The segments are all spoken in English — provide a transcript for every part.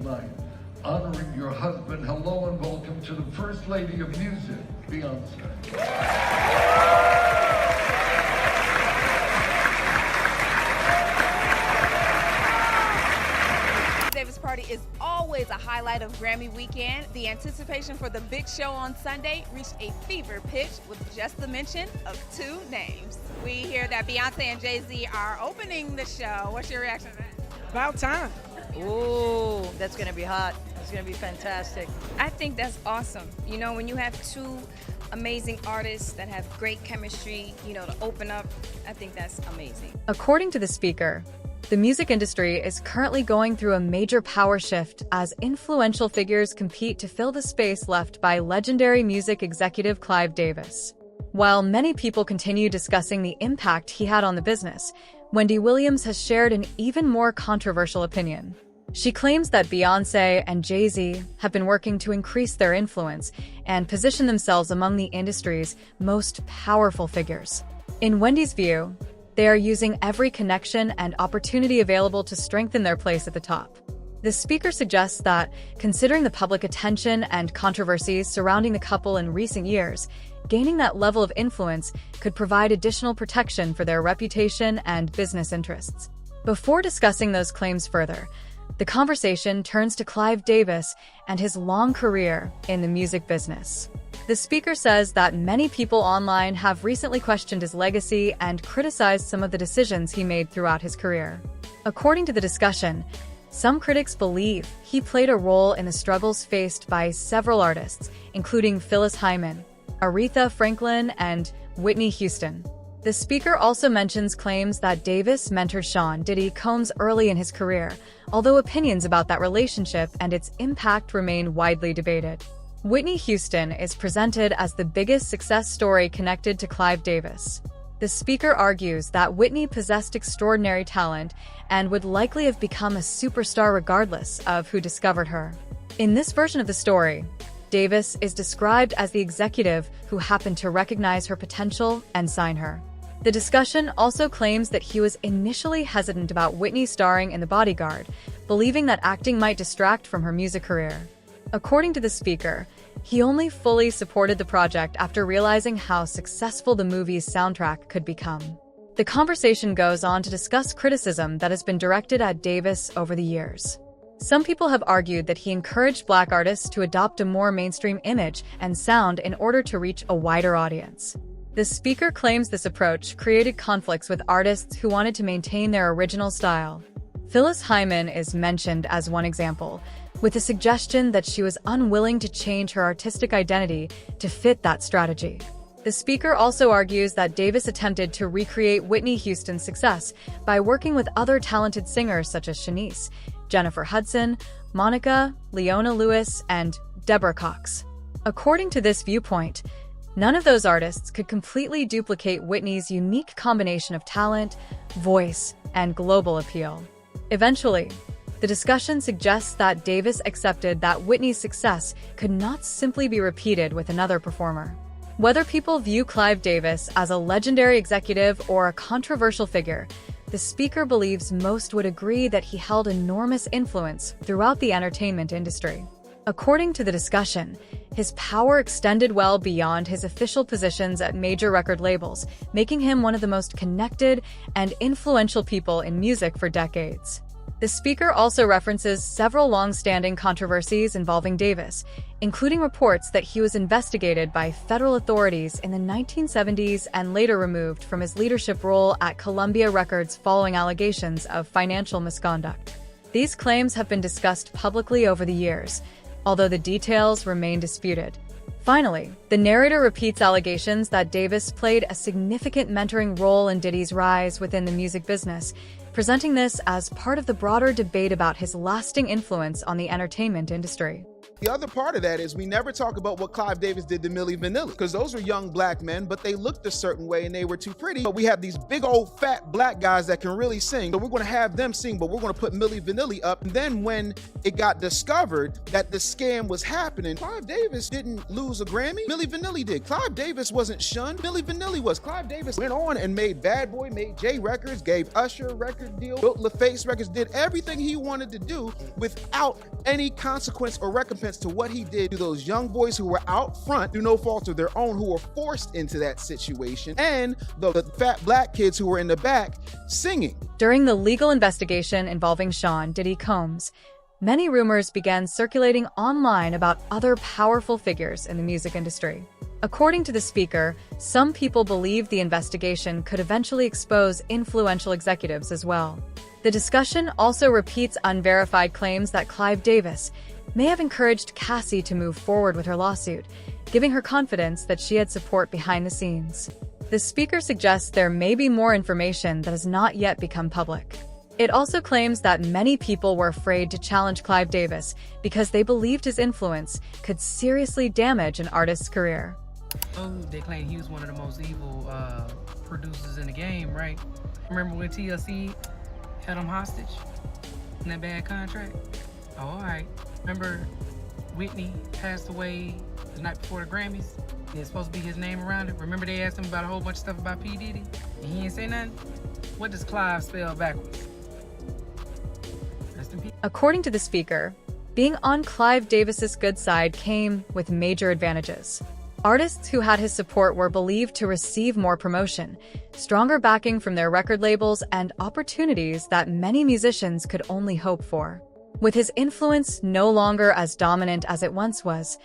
tonight, honoring your husband. Hello and welcome to the First Lady of Music, Beyoncé. Davis party is always a highlight of Grammy weekend. The anticipation for the big show on Sunday reached a fever pitch with just the mention of two names. We hear that Beyoncé and Jay-Z are opening the show. What's your reaction to that? About time. Ooh, that's going to be hot. It's going to be fantastic. I think that's awesome. You know, when you have two amazing artists that have great chemistry, you know, to open up, I think that's amazing. According to the speaker, the music industry is currently going through a major power shift as influential figures compete to fill the space left by legendary music executive Clive Davis. While many people continue discussing the impact he had on the business, Wendy Williams has shared an even more controversial opinion. She claims that Beyoncé and Jay-Z have been working to increase their influence and position themselves among the industry's most powerful figures. In Wendy's view, they are using every connection and opportunity available to strengthen their place at the top. The speaker suggests that, considering the public attention and controversies surrounding the couple in recent years, gaining that level of influence could provide additional protection for their reputation and business interests. Before discussing those claims further, the conversation turns to Clive Davis and his long career in the music business. The speaker says that many people online have recently questioned his legacy and criticized some of the decisions he made throughout his career. According to the discussion, some critics believe he played a role in the struggles faced by several artists, including Phyllis Hyman, Aretha Franklin, and Whitney Houston. The speaker also mentions claims that Davis mentored Sean Diddy Combs early in his career, although opinions about that relationship and its impact remain widely debated. Whitney Houston is presented as the biggest success story connected to Clive Davis. The speaker argues that Whitney possessed extraordinary talent and would likely have become a superstar regardless of who discovered her. In this version of the story, Davis is described as the executive who happened to recognize her potential and sign her. The discussion also claims that he was initially hesitant about Whitney starring in The Bodyguard, believing that acting might distract from her music career. According to the speaker, he only fully supported the project after realizing how successful the movie's soundtrack could become. The conversation goes on to discuss criticism that has been directed at Davis over the years. Some people have argued that he encouraged Black artists to adopt a more mainstream image and sound in order to reach a wider audience. The speaker claims this approach created conflicts with artists who wanted to maintain their original style. Phyllis Hyman is mentioned as one example, with the suggestion that she was unwilling to change her artistic identity to fit that strategy. The speaker also argues that Davis attempted to recreate Whitney Houston's success by working with other talented singers such as Shanice, Jennifer Hudson, Monica, Leona Lewis, and Deborah Cox. According to this viewpoint, none of those artists could completely duplicate Whitney's unique combination of talent, voice, and global appeal. Eventually, the discussion suggests that Davis accepted that Whitney's success could not simply be repeated with another performer. Whether people view Clive Davis as a legendary executive or a controversial figure, the speaker believes most would agree that he held enormous influence throughout the entertainment industry. According to the discussion, his power extended well beyond his official positions at major record labels, making him one of the most connected and influential people in music for decades. The speaker also references several long-standing controversies involving Davis, including reports that he was investigated by federal authorities in the 1970s and later removed from his leadership role at Columbia Records following allegations of financial misconduct. These claims have been discussed publicly over the years, although the details remain disputed. Finally, the narrator repeats allegations that Davis played a significant mentoring role in Diddy's rise within the music business, presenting this as part of the broader debate about his lasting influence on the entertainment industry. The other part of that is we never talk about what Clive Davis did to Milli Vanilli, because those were young black men, but they looked a certain way and they were too pretty. But we have these big old fat black guys that can really sing. So we're going to have them sing, but we're going to put Milli Vanilli up. And then when it got discovered that the scam was happening, Clive Davis didn't lose a Grammy. Milli Vanilli did. Clive Davis wasn't shunned. Milli Vanilli was. Clive Davis went on and made Bad Boy, made J Records, gave Usher a record deal, built LaFace Records, did everything he wanted to do without any consequence or recompense to what he did to those young boys who were out front through no fault of their own, who were forced into that situation, and the fat black kids who were in the back singing. During the legal investigation involving Sean Diddy Combs, many rumors began circulating online about other powerful figures in the music industry. According to the speaker, some people believe the investigation could eventually expose influential executives as well. The discussion also repeats unverified claims that Clive Davis may have encouraged Cassie to move forward with her lawsuit, giving her confidence that she had support behind the scenes. The speaker suggests there may be more information that has not yet become public. It also claims that many people were afraid to challenge Clive Davis because they believed his influence could seriously damage an artist's career. Oh, they claim he was one of the most evil producers in the game, right? Remember when TLC held him hostage in that bad contract? Oh, all right. Remember Whitney passed away the night before the Grammys? There's supposed to be his name around it. Remember they asked him about a whole bunch of stuff about P. Diddy? And he didn't say nothing? What does Clive spell backwards? Rest in peace. According to the speaker, being on Clive Davis's good side came with major advantages. Artists who had his support were believed to receive more promotion, stronger backing from their record labels, and opportunities that many musicians could only hope for. With his influence no longer as dominant as it once was,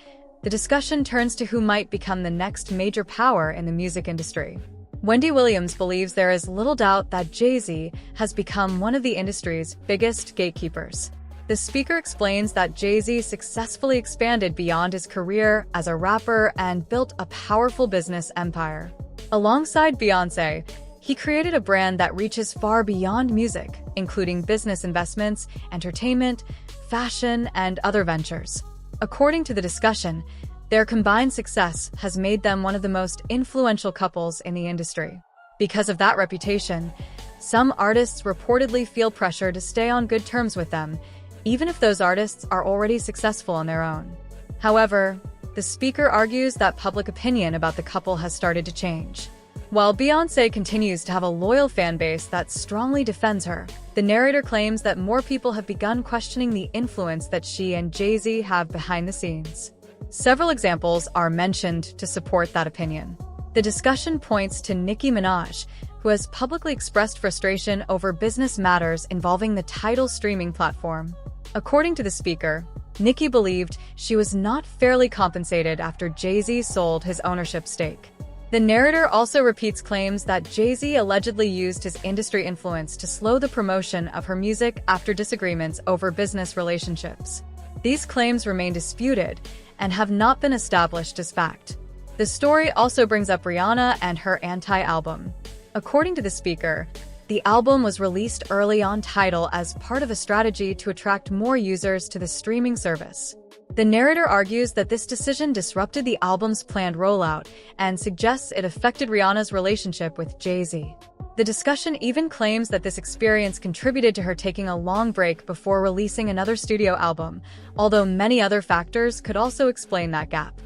the discussion turns to who might become the next major power in the music industry. Wendy Williams believes there is little doubt that Jay-Z has become one of the industry's biggest gatekeepers. The speaker explains that Jay-Z successfully expanded beyond his career as a rapper and built a powerful business empire. Alongside Beyoncé, he created a brand that reaches far beyond music, including business investments, entertainment, fashion, and other ventures. According to the discussion, their combined success has made them one of the most influential couples in the industry. Because of that reputation, some artists reportedly feel pressure to stay on good terms with them, even if those artists are already successful on their own. However, the speaker argues that public opinion about the couple has started to change. While Beyoncé continues to have a loyal fan base that strongly defends her, the narrator claims that more people have begun questioning the influence that she and Jay-Z have behind the scenes. Several examples are mentioned to support that opinion. The discussion points to Nicki Minaj, who has publicly expressed frustration over business matters involving the Tidal streaming platform. According to the speaker, Nicki believed she was not fairly compensated after Jay-Z sold his ownership stake. The narrator also repeats claims that Jay-Z allegedly used his industry influence to slow the promotion of her music after disagreements over business relationships. These claims remain disputed and have not been established as fact. The story also brings up Rihanna and her Anti album. According to the speaker, the album was released early on Tidal as part of a strategy to attract more users to the streaming service. The narrator argues that this decision disrupted the album's planned rollout and suggests it affected Rihanna's relationship with Jay-Z. The discussion even claims that this experience contributed to her taking a long break before releasing another studio album, although many other factors could also explain that gap.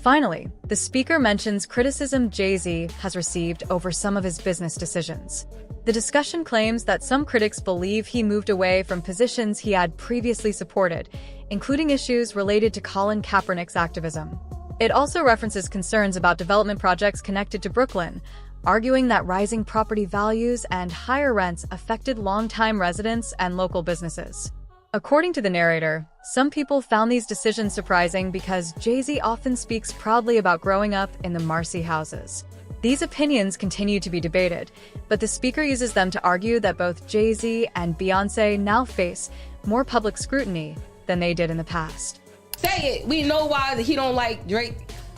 Finally, the speaker mentions criticism Jay-Z has received over some of his business decisions. The discussion claims that some critics believe he moved away from positions he had previously supported, including issues related to Colin Kaepernick's activism. It also references concerns about development projects connected to Brooklyn, arguing that rising property values and higher rents affected longtime residents and local businesses. According to the narrator, some people found these decisions surprising because Jay-Z often speaks proudly about growing up in the Marcy houses. These opinions continue to be debated, but the speaker uses them to argue that both Jay-Z and Beyoncé now face more public scrutiny than they did in the past. Say it. We know why he don't like Drake.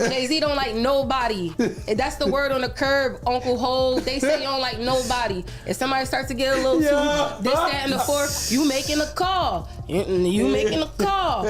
Jay-Z don't like nobody. And that's the word on the curb, Uncle Ho. They say you don't like nobody. If somebody starts to get a little too this, that, and the fourth, you making a call. You making a call.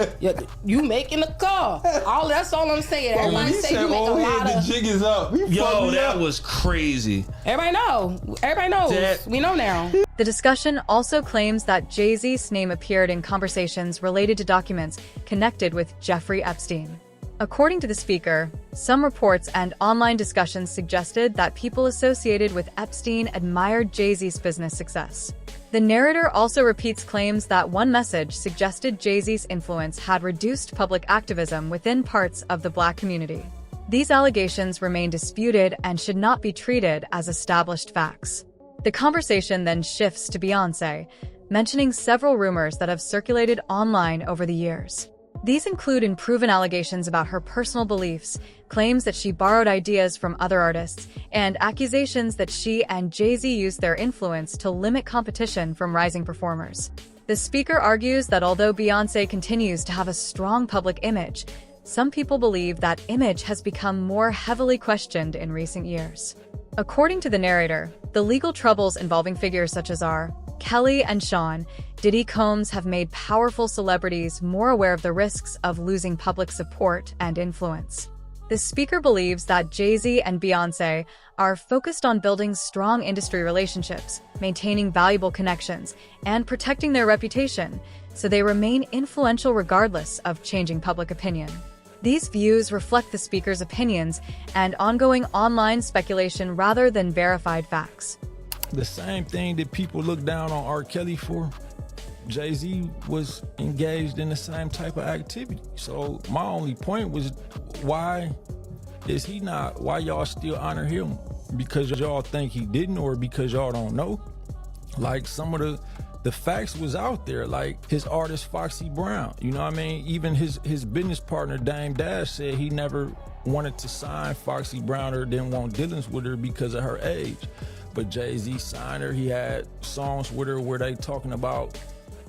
You making a call. That's all I'm saying. Everybody say you make a lot of. The jig is up. Yo, that was crazy. Everybody know. Everybody knows. We know now. The discussion also claims that Jay-Z's name appeared in conversations related to documents connected with Jeffrey Epstein. According to the speaker, some reports and online discussions suggested that people associated with Epstein admired Jay-Z's business success. The narrator also repeats claims that one message suggested Jay-Z's influence had reduced public activism within parts of the Black community. These allegations remain disputed and should not be treated as established facts. The conversation then shifts to Beyoncé, mentioning several rumors that have circulated online over the years. These include unproven allegations about her personal beliefs, claims that she borrowed ideas from other artists, and accusations that she and Jay-Z used their influence to limit competition from rising performers. The speaker argues that although Beyoncé continues to have a strong public image, some people believe that image has become more heavily questioned in recent years. According to the narrator, the legal troubles involving figures such as R. Kelly and Sean Diddy Combs have made powerful celebrities more aware of the risks of losing public support and influence. The speaker believes that Jay-Z and Beyoncé are focused on building strong industry relationships, maintaining valuable connections, and protecting their reputation, so they remain influential regardless of changing public opinion. These views reflect the speaker's opinions and ongoing online speculation rather than verified facts. The same thing that people look down on R. Kelly for, Jay-Z was engaged in the same type of activity. So my only point was, why y'all still honor him? Because y'all think he didn't, or because y'all don't know? Like, some of the facts was out there, like his artist Foxy Brown, you know what I mean? Even his business partner Dame Dash said he never wanted to sign Foxy Brown or didn't want dealings with her because of her age. But Jay-Z signed her. He had songs with her where they talking about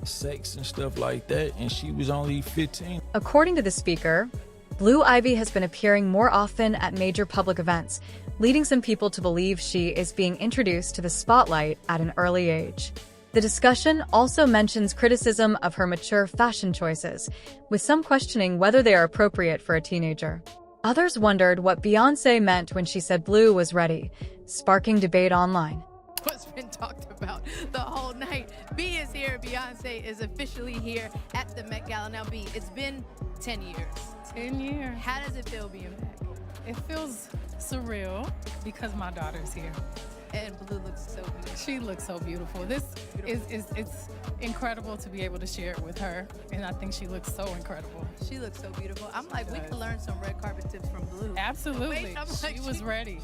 sex and stuff like that, and she was only 15. According to the speaker, Blue Ivy has been appearing more often at major public events, leading some people to believe she is being introduced to the spotlight at an early age. The discussion also mentions criticism of her mature fashion choices, with some questioning whether they are appropriate for a teenager. Others wondered what Beyoncé meant when she said blue was ready, sparking debate online. What's been talked about the whole night. B is here. Beyonce is officially here at the Met Gala. Now, B, it's been 10 years. 10 years. How does it feel being back? It feels surreal because my daughter's here. And Blue looks so beautiful. She looks so beautiful. This is it's incredible to be able to share it with her, and I think she looks so incredible. She looks so beautiful. I'm like, we could learn some red carpet tips from Blue. Absolutely. She was ready.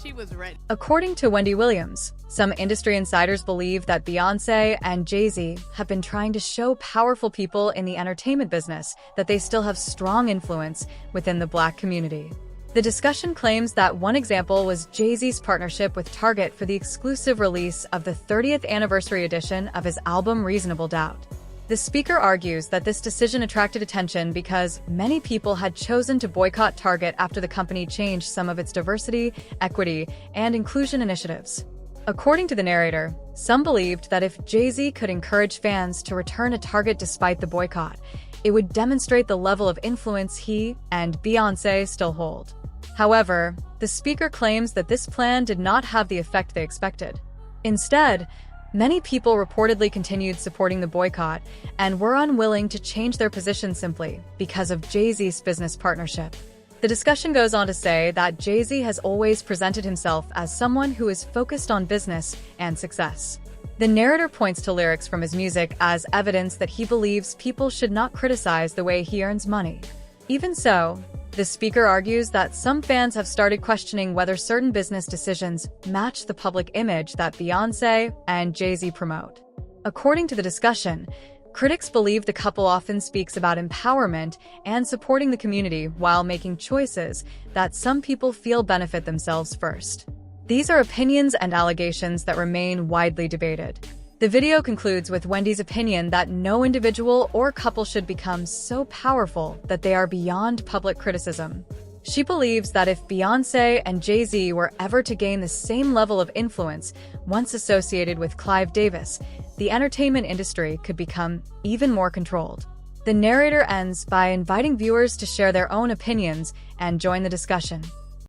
She was ready. According to Wendy Williams, some industry insiders believe that Beyoncé and Jay-Z have been trying to show powerful people in the entertainment business that they still have strong influence within the Black community. The discussion claims that one example was Jay-Z's partnership with Target for the exclusive release of the 30th anniversary edition of his album Reasonable Doubt. The speaker argues that this decision attracted attention because many people had chosen to boycott Target after the company changed some of its diversity, equity, and inclusion initiatives. According to the narrator, some believed that if Jay-Z could encourage fans to return to Target despite the boycott, it would demonstrate the level of influence he and Beyoncé still hold. However, the speaker claims that this plan did not have the effect they expected. Instead, many people reportedly continued supporting the boycott and were unwilling to change their position simply because of Jay-Z's business partnership. The discussion goes on to say that Jay-Z has always presented himself as someone who is focused on business and success. The narrator points to lyrics from his music as evidence that he believes people should not criticize the way he earns money. Even so, the speaker argues that some fans have started questioning whether certain business decisions match the public image that Beyoncé and Jay-Z promote. According to the discussion, critics believe the couple often speaks about empowerment and supporting the community while making choices that some people feel benefit themselves first. These are opinions and allegations that remain widely debated. The video concludes with Wendy's opinion that no individual or couple should become so powerful that they are beyond public criticism. She believes that if Beyoncé and Jay-Z were ever to gain the same level of influence once associated with Clive Davis, the entertainment industry could become even more controlled. The narrator ends by inviting viewers to share their own opinions and join the discussion.